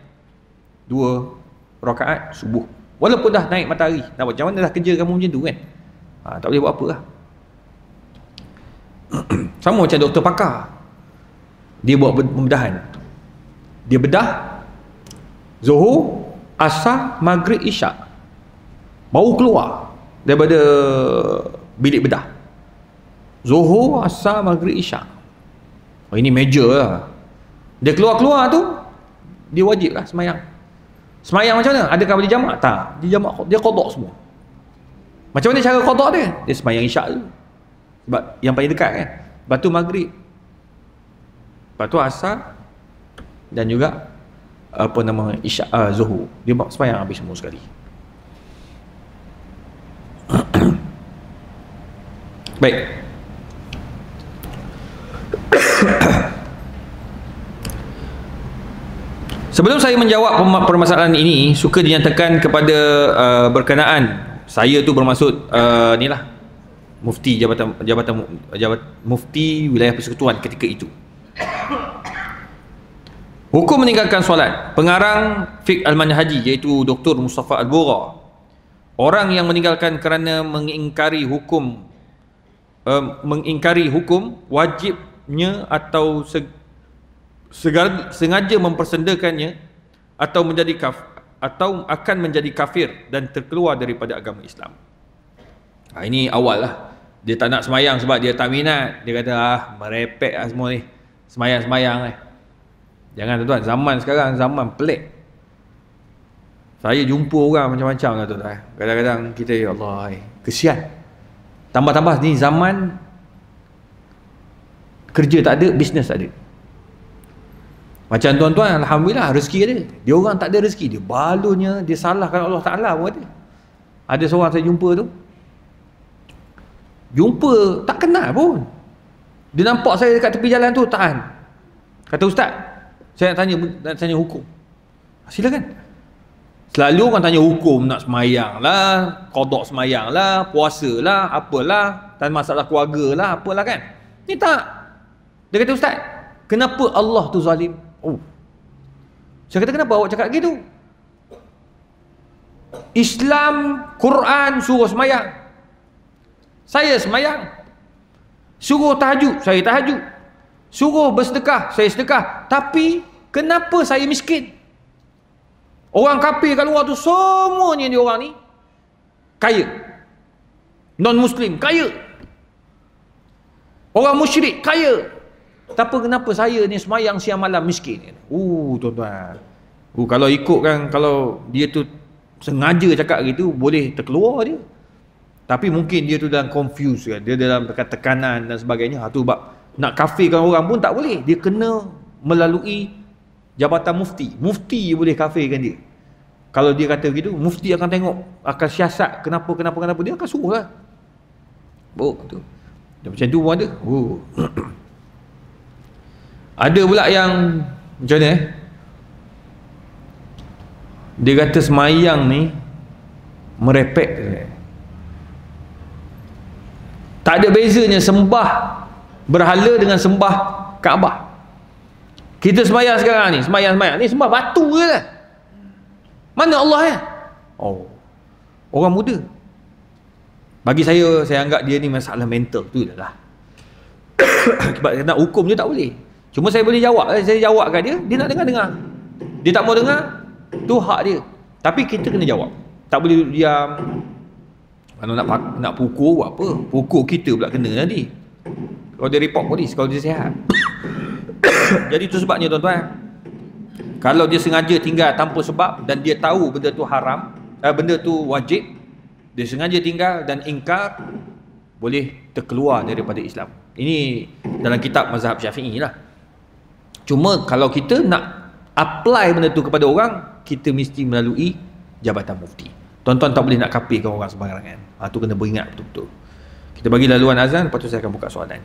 2 rakaat subuh. Walaupun dah naik matahari. Nak buat macam mana dah kerja kamu macam tu kan? Tak boleh buat apa lah. Sama macam doktor pakar. Dia buat pembedahan. Dia bedah Zuhur, Asar, Maghrib, Isyak. Baru keluar daripada bilik bedah. Zuhur, Asar, Maghrib, Isyak. Ini major lah. Dia keluar-keluar tu, dia wajib lah semayang. Semayang macam mana? Adakah boleh jamak? Tak. Dia jamak, dia qada semua. Macam mana cara qada dia? Dia semayang Isyak tu. Sebab yang paling dekat kan. Lepas tu Maghrib. Lepas tu Asar. Dan juga apa nama Isyak, Zuhur. Dia semayang habis semua sekali. Baik. Sebelum saya menjawab permasalahan ini, suka dinyatakan kepada berkenaan, saya tu bermaksud ni lah, mufti jabatan mufti wilayah persekutuan ketika itu. Hukum meninggalkan solat. Pengarang Fiqh Al-Manhaji iaitu Dr. Mustafa Al-Bura, orang yang meninggalkan kerana mengingkari hukum wajibnya atau sengaja mempersendakannya atau akan menjadi kafir dan terkeluar daripada agama Islam. Ini awal lah. Dia tak nak semayang sebab dia tak minat. Dia kata merepek lah semua ni, semayang. Jangan tuan-tuan, zaman sekarang zaman pelik. Saya jumpa orang macam-macam lah tuan-tuan. Kadang-kadang kita, ya Allah, kesian. Tambah-tambah ni zaman kerja tak ada, bisnes tak ada. Macam tuan-tuan, alhamdulillah rezeki ada. Dia orang tak ada rezeki, dia balunnya, dia salahkan Allah Ta'ala pun ada. Ada seorang saya jumpa tu, tak kenal pun. Dia nampak saya dekat tepi jalan tu, tahan. Kata ustaz, saya nak tanya hukum. Silakan. Selalu orang tanya hukum, nak semayang lah, qada semayang lah, puasa lah, apalah, dan masalah keluarga lah, apalah kan. Ni tak. Dia kata ustaz, kenapa Allah tu zalim? Saya kata kenapa awak cakap gitu? Islam, Quran suruh semayang, saya semayang. Suruh tahajud, saya tahajud. Suruh bersedekah, saya sedekah. Tapi kenapa saya miskin? Orang kafir kat luar tu semuanya dia orang ni kaya. Non-Muslim kaya. Orang musyrik kaya. Tapi kenapa saya ni semayang siang malam miskin? Tuan-tuan. Kalau ikut kan, kalau dia tu sengaja cakap gitu, boleh terkeluar dia. Tapi mungkin dia tu dalam confuse kan, dia dalam tekanan dan sebagainya. Tu bab nak kafirkan orang pun tak boleh. Dia kena melalui jabatan mufti. Mufti boleh kafirkan dia. Kalau dia kata begitu, mufti akan tengok, akan siasat kenapa, dia akan suruh lah. Tu. Macam tu pun ada. Ada pula yang macam mana dia kata semayang ni merepek. Tak ada bezanya sembah berhala dengan sembah Kaabah. Kita semayang sekarang ni, semayang ni sembah batu je lah. Mana Allah ya? Orang muda. Bagi saya anggap dia ni masalah mental tu lah. Sebab nak hukum dia tak boleh. Cuma saya boleh jawab. Saya jawab kat dia, dia nak dengar. Dia tak mau dengar, tu hak dia. Tapi kita kena jawab. Tak boleh duduk diam. Kalau nak pukul buat apa? Pukul kita pula kena nanti. Kalau dia report polis, kalau dia sihat. Jadi tu sebabnya tuan-tuan, kalau dia sengaja tinggal tanpa sebab dan dia tahu benda tu haram, benda tu wajib, dia sengaja tinggal dan ingkar, boleh terkeluar daripada Islam. Ini dalam kitab mazhab Syafi'i lah. Cuma kalau kita nak apply benda tu kepada orang, kita mesti melalui jabatan mufti. Tuan-tuan tak boleh nak kafirkan orang sembarangan. Tu kena beringat betul-betul. Kita bagi laluan azan, lepas tu saya akan buka soalan.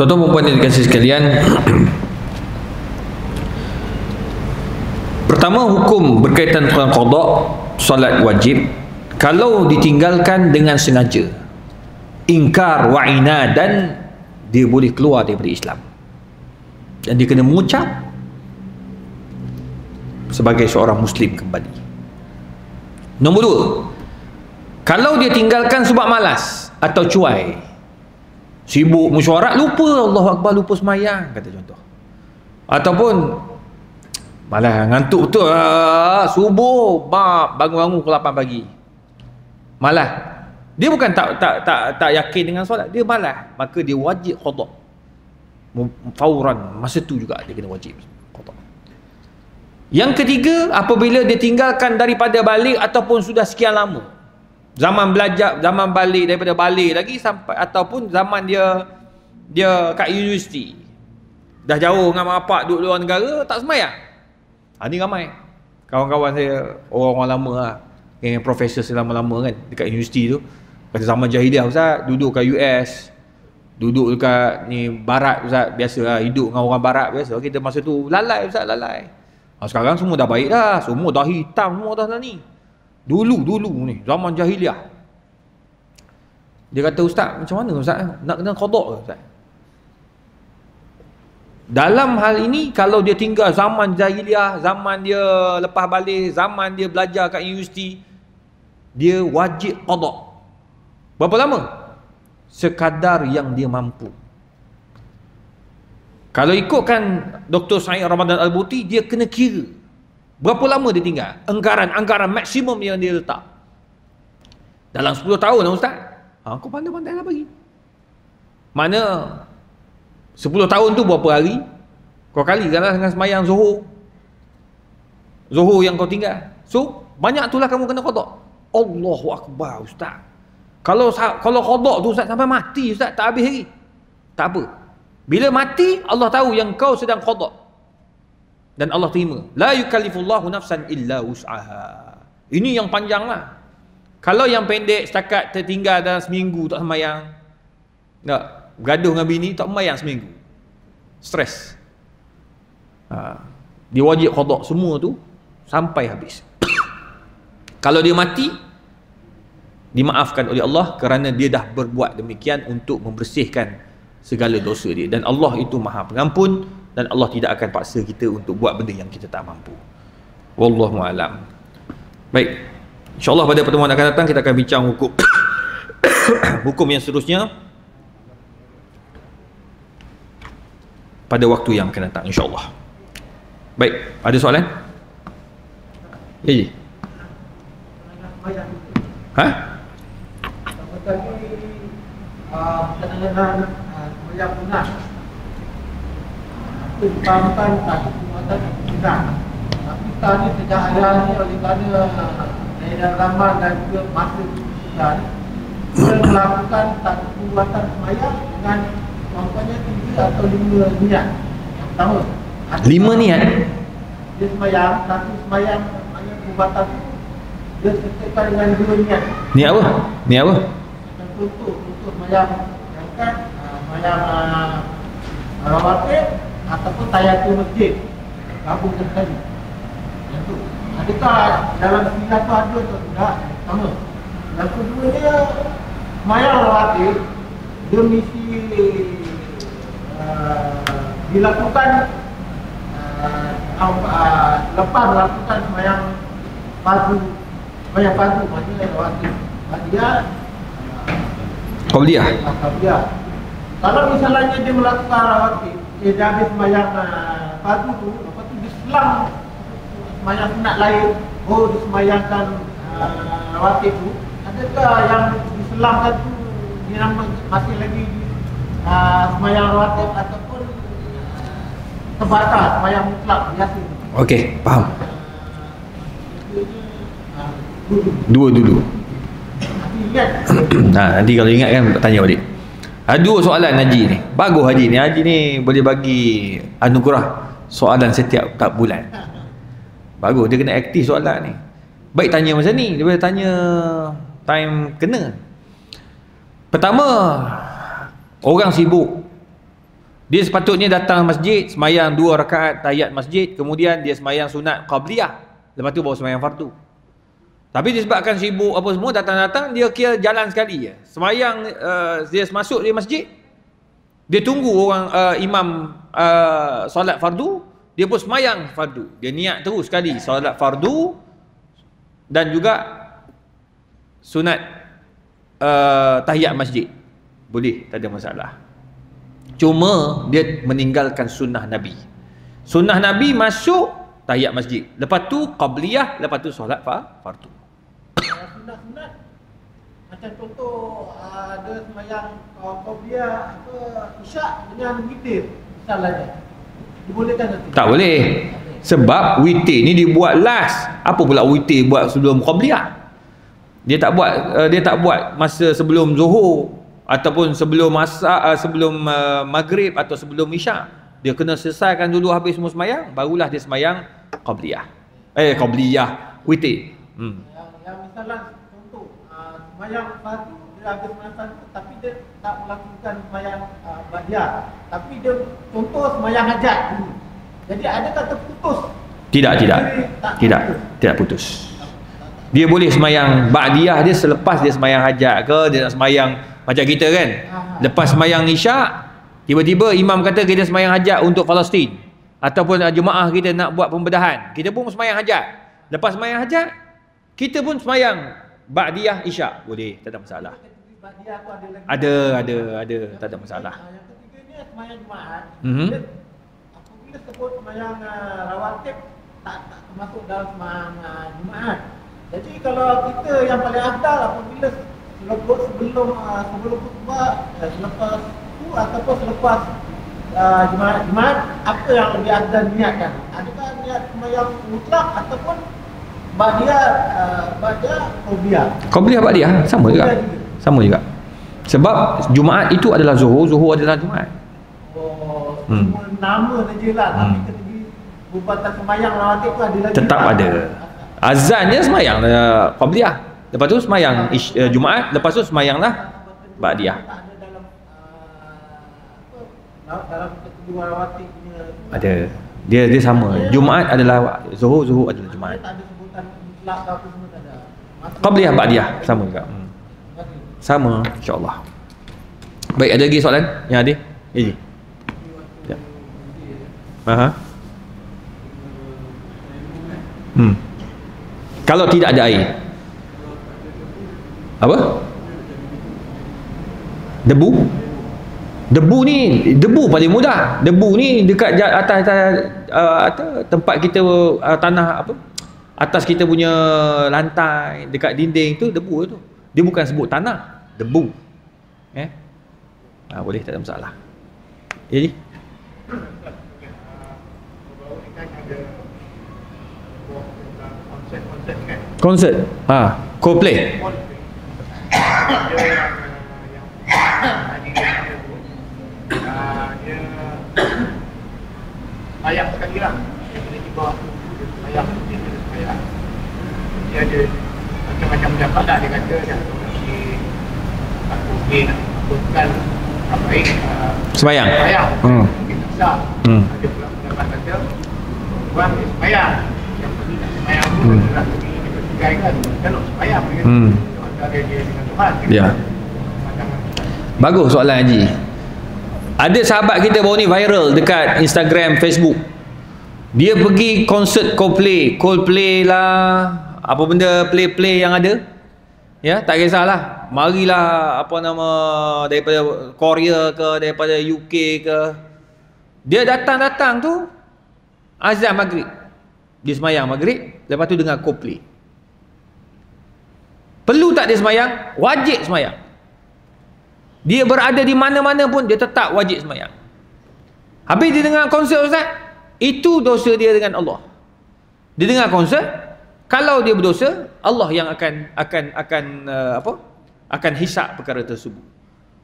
Tuan-tuan puan yang dikasihi sekalian, pertama, hukum berkaitan dengan qada solat wajib kalau ditinggalkan dengan sengaja, ingkar wa inadan, dia boleh keluar daripada Islam dan dia kena mengucap sebagai seorang muslim kembali. Nombor dua, kalau dia tinggalkan sebab malas atau cuai, sibuk mesyuarat, lupa Allahu Akbar, lupa semayang kata contoh, ataupun malah ngantuk betul, subuh bangun-bangun pukul 8 pagi, malah dia bukan tak yakin dengan solat, dia malah, maka dia wajib qada fauran, masa tu juga dia kena wajib qada. Yang ketiga, apabila dia tinggalkan daripada balik ataupun sudah sekian lama, zaman belajar, zaman balik, daripada balik lagi sampai, ataupun zaman dia kat universiti, dah jauh dengan mak bapak, duduk luar negara, tak semayang. Ni ramai kawan-kawan saya, orang-orang lama lah, yang profesor selama-lama kan dekat universiti tu, kata zaman jahiliah Ustaz, duduk kat US, duduk dekat ni barat Ustaz, biasa lah, hidup dengan orang barat biasa. Kita masa tu lalai Ustaz, lalai. Sekarang semua dah baik dah, semua dah hitam, semua dah ni. Dulu ni zaman jahiliah, dia kata, Ustaz, macam mana Ustaz, nak kena qada ke Ustaz? Dalam hal ini, kalau dia tinggal zaman jahiliah, zaman dia lepas balik, zaman dia belajar kat universiti, dia wajib qada. Berapa lama? Sekadar yang dia mampu. Kalau ikutkan Dr. Said Ramadan Al-Buti, dia kena kira berapa lama dia tinggal, anggaran maksimum yang dia letak. Dalam 10 tahun lah Ustaz, Kau pandai-pandai lah bagi. Mana 10 tahun tu berapa hari? Kau kalikanlah dengan semayang Zuhur. Zuhur yang kau tinggal. So, banyak tu lah kamu kena qada. Allahu Akbar, Ustaz. Kalau qada tu Ustaz sampai mati Ustaz, tak habis lagi. Tak apa. Bila mati, Allah tahu yang kau sedang qada. Dan Allah terima. La yukallifullahu nafsan illa wus'aha. Ini yang panjang lah. Kalau yang pendek setakat tertinggal dalam seminggu tak semayang. Tak. Gaduh dengan bini tak semayang seminggu. Stres. Dia wajib qada semua tu sampai habis. Kalau dia mati, dimaafkan oleh Allah kerana dia dah berbuat demikian untuk membersihkan segala dosa dia. Dan Allah itu Maha Pengampun dan Allah tidak akan paksa kita untuk buat benda yang kita tak mampu. Wallahu a'lam. Baik. InsyaAllah pada pertemuan akan datang kita akan bincang hukum hukum yang seterusnya pada waktu yang akan datang, insyaAllah. Baik, ada soalan? Ya, Ji. Ha? Tadi berkenaan semayang sunat. Itu dipahamkan satu perbuatan sunat. Tapi tadi sejak ayah ni oleh kerana dalam zaman dan juga masa sunat, dia melakukan satu perbuatan semayang dengan contohnya 3 atau 5 niat. Yang pertama, 5 niat. dia semayang, satu semayang perbuatan tu dia sertakan dengan 2 niat. Niat apa? Niat apa? Untuk semayang yang kan semayang rawatib ataupun tayatul masjid gabung sekali. Yang tu adakah dalam sila tu ada atau tidak? Sama. Yang keduanya semayang rawatib dia mesti dilakukan lepas melakukan semayang fardu maksudnya rawatib dia Qabliyah. Kalau misalnya dia melakukan rawatib, dia habis sembahyang fardu tu, lepas tu dia selang sembahyang sunat lain, disembahyangkan rawatib tu, adakah yang diselangkan tu dia masih lagi sembahyang rawatib ataupun terbatas sembahyang mutlak biasa? Okey, faham. Dua dulu. Nanti kalau ingat kan tanya balik. Ada 2 soalan Haji ni. Bagus Haji ni. Haji ni boleh bagi anugerah soalan setiap tak bulan. Bagus, dia kena aktif soalan ni. Baik tanya macam ni, dia boleh tanya time kena. Pertama, orang sibuk. Dia sepatutnya datang masjid, semayang 2 rakaat tahiyat masjid, kemudian dia semayang sunat qabliyah. Lepas tu baru semayang fardu. Tapi disebabkan sibuk apa semua, datang-datang dia kira jalan sekali je. Semayang dia masuk di masjid, dia tunggu orang imam solat fardu, dia pun semayang fardu. Dia niat terus sekali solat fardu dan juga sunat tahiyat masjid. Boleh, tak ada masalah. Cuma dia meninggalkan sunnah Nabi. Sunnah Nabi masuk tahiyat masjid, lepas tu qabliyah, lepas tu solat fardu. Sunat-sunat macam contoh ada semayang qabliyah apa isyak dengan witir misalnya, dibolehkan tak? Tak boleh. Sebab witir ni dibuat last. Apa pula witir buat sebelum qabliyah? Dia tak buat masa sebelum zuhur ataupun sebelum sebelum maghrib atau sebelum isyak. Dia kena selesaikan dulu habis semua semayang, barulah dia semayang qabliyah. Qabliyah witir. Yang misalnya contoh semayang fardu, dia habis semayang fardu tapi dia tak melakukan semayang ba'diyah, tapi dia contoh semayang hajat dulu. Jadi adakah terputus? Tidak putus. Dia boleh semayang ba'diyah dia selepas dia semayang hajat ke, dia nak semayang macam kita kan. Lepas semayang isyak, tiba-tiba imam kata kita semayang hajat untuk Palestin, ataupun jemaah kita nak buat pembedahan, kita pun semayang hajat. Lepas semayang hajat, kita pun semayang ba'diyah isyak, boleh, tak ada masalah. Ada, tak ada masalah. Yang ketiga ni semayang Jumaat. Apabila sebut semayang rawatib tak termasuk dalam semayang Jumaat. Jadi kalau kita yang paling afdal apabila sebelum khutbah, selepas itu ataupun selepas Jumaat, apa yang lebih afdal niatkan? Adakah niat sembahyang mutlak ataupun ba'diyah Qabliyah ba'diyah sama juga. Sama juga. Sebab Jumaat itu adalah Zuhur, Zuhur adalah Jumaat. Semua nama saja lah, tapi ketika bubatan sembahyang rawatib tu ada lagi. Tetap ada. Azannya sembahyang Qabliyah. Lepas tu sembahyang Jumaat, lepas tu sembahyanglah ba'diyah. Tak ada dalam kedua rawatib punya. Ada. Dia sama. Jumaat adalah Zuhur, Zuhur adalah Jumaat. Tak ada sebutan mutlak ke apa semua, tak ada. Qabliyah ba'diyah sama juga. Sama insya-Allah. Baik, ada lagi soalan yang ada? Ini. Ya. Aha. Kalau tidak ada air. Apa? Debu? Debu paling mudah. Debu ni dekat atas tempat kita tanah apa? Atas kita punya lantai, dekat dinding tu debu tu. Dia bukan sebut tanah, debu. Boleh, tak ada masalah. Jadi konsert. Coldplay. Dia layak sekali lah. Dia boleh tiba layak, dia layak. Dia ada macam-macam pendapat lah. Dia kata aku boleh nak ikutkan apa baik sembahyang. Mungkin tak sah. Ada pula pendapat kata orang dia sembahyang, yang penting nak sembahyang tu adalah pergi kan. Kalau sembahyang dia antara dia dengan Tuhan. Ya. Bagus soalan Haji. Ada sahabat kita baru ni viral dekat Instagram, Facebook. Dia pergi konsert Coldplay lah, apa benda play yang ada. Ya, tak kisahlah. Marilah apa nama daripada Korea ke, daripada UK ke. Dia datang tu azan maghrib. Dia sembahyang maghrib, lepas tu dengar Coldplay. Perlu tak dia sembahyang? Wajib sembahyang. Dia berada di mana-mana pun dia tetap wajib sembahyang. Habis dia dengar konsert ustaz, itu dosa dia dengan Allah. Dia dengar konsert, kalau dia berdosa, Allah yang akan hisap perkara tersebut.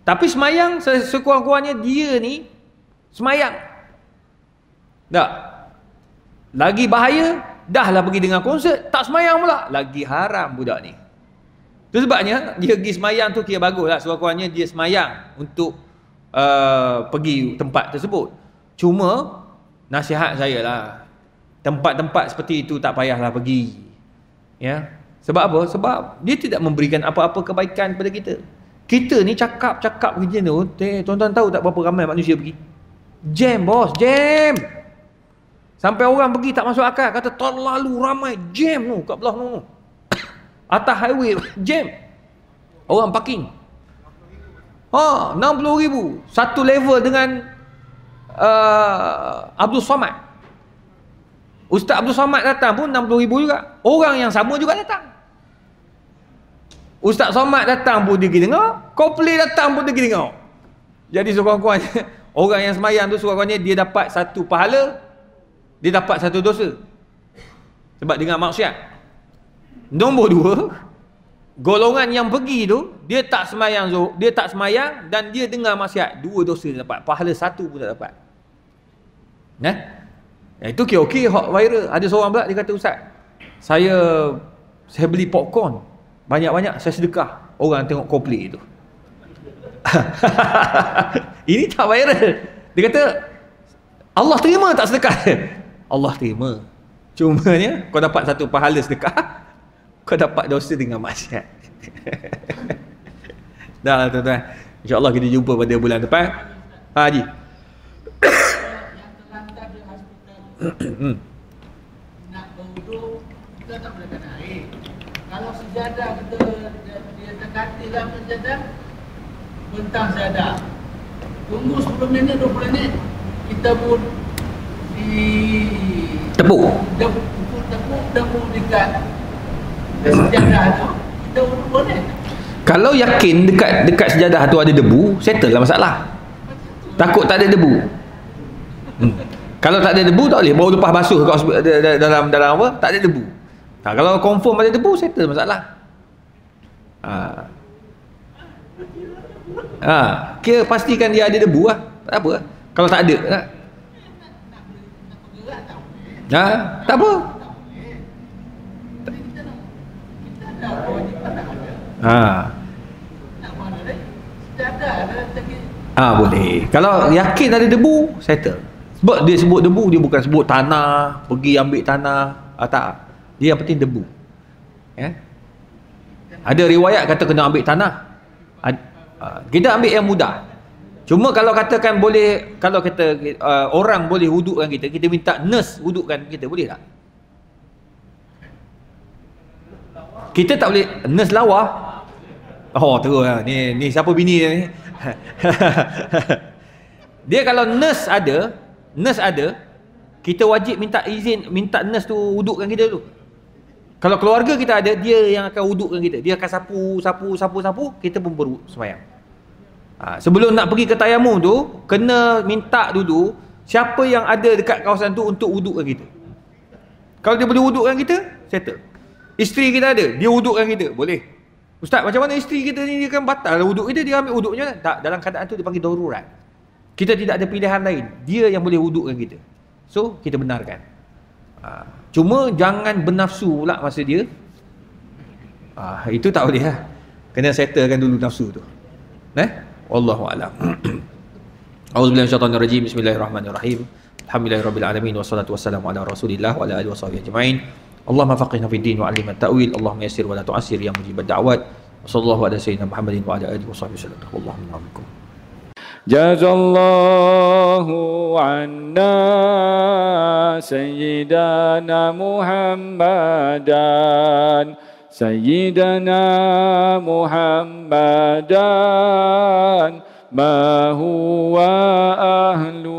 Tapi sembahyang sekurang-kurangnya dia ni sembahyang. Tak. Lagi bahaya, dah lah pergi dengar konsert, tak sembahyang pula, lagi haram budak ni. Itu sebabnya dia pergi semayang tu kira bagus lah. Sekurang-kurangnya dia semayang untuk pergi tempat tersebut. Cuma nasihat saya lah, tempat-tempat seperti itu tak payahlah pergi. Ya. Sebab apa? Sebab dia tidak memberikan apa-apa kebaikan kepada kita. Kita ni cakap kerja tu, tuan-tuan tahu tak berapa ramai manusia pergi? Jam bos, jam. Sampai orang pergi tak masuk akal, kata terlalu ramai, jam tu kat belah tu. Atas highway jam. Orang parking. 60,000. Satu level dengan Abdul Somad. Ustaz Abdul Somad datang pun 60,000 juga. Orang yang sama juga datang. Ustaz Somad datang pun dia pergi dengar, Coldplay datang pun dia pergi dengar. Jadi sekurang-kurangnya orang yang semayang tu sekurang-kurangnya dia dapat satu pahala, dia dapat satu dosa. Sebab dengar maksiat. Nombor 2, golongan yang pergi tu dia tak semayang dan dia dengar maksiat, 2 dosa dia dapat, pahala 1 pun tak dapat. Itu okey hot viral. Ada seorang pula dia kata, ustaz, saya beli popcorn banyak-banyak, saya sedekah orang tengok Coldplay tu. Ini tak viral. Dia kata Allah terima tak sedekah? Allah terima, cumanya kau dapat satu pahala sedekah, kau dapat dosa dengan maksiat. Dah tuan-tuan, InsyaAllah kita jumpa pada bulan depan. Haji yang terlantar di hospital nak berwuduk, kita tak boleh kena air. Kalau sejadah kita dia dekati dalam sejadah, bentang sejadah, tunggu 10 minit 20 minit, kita pun di tepuk dekat sejadah tu, kita wuduk boleh. Kalau yakin dekat sejadah tu ada debu, settle lah masalah. Takut tak ada debu. Kalau tak ada debu tak boleh, baru lepas basuh dalam apa, tak ada debu. Kalau confirm ada debu, settle masalah. Kira pastikan dia ada debu lah. Tak apa. Kalau tak ada lah. Tak apa. Boleh. Kalau yakin ada debu, settle. Sebab dia sebut debu, dia bukan sebut tanah, pergi ambil tanah. Tak. Dia yang penting debu. Ada riwayat kata kena ambil tanah. Kita ambil yang mudah. Cuma kalau katakan boleh, kalau kita orang boleh wudukkan kita minta nurse wudukkan kita, boleh tak? Kita tak boleh nurse lawa. Terus lah. Ni siapa bini dia ni? Dia kalau nurse ada, kita wajib minta izin, minta nurse tu wudukkan kita dulu. Kalau keluarga kita ada, dia yang akan wudukkan kita. Dia akan sapu, kita pun bersembahyang. Sebelum nak pergi ke tayamum tu, kena minta dulu siapa yang ada dekat kawasan tu untuk wudukkan kita. Kalau dia boleh wudukkan kita, settle. Isteri kita ada, dia wudukkan kita, boleh. Ustaz, macam mana isteri kita ni, dia kan batal wuduk kita, dia ambil wuduknya? Tak, dalam keadaan tu dia panggil darurat. Kita tidak ada pilihan lain, dia yang boleh wudukkan kita. So, kita benarkan. Cuma jangan bernafsu pula masa dia. Itu tak boleh lah. Kena settlekan dulu nafsu tu. Wallahu a'lam. A'udzubillahi minasyaitonir rajim. Bismillahirrahmanirrahim. Alhamdulillahirabbil alamin wassalatu wassalamu ala Rasulillah wa ala alihi washabihi ajmain. Allahumma faqihna fid din wa 'allimna at-ta'wil. Allahumma yassir wa la tu'assir ya mujibad da'wat. Wassallallahu ala sayyidina Muhammadin wa ala alihi washabihi wasallam. Wallahu minkum. Jazallahu anna sayyidana Muhammadan Sayyidana Muhammadan ma huwa ahlu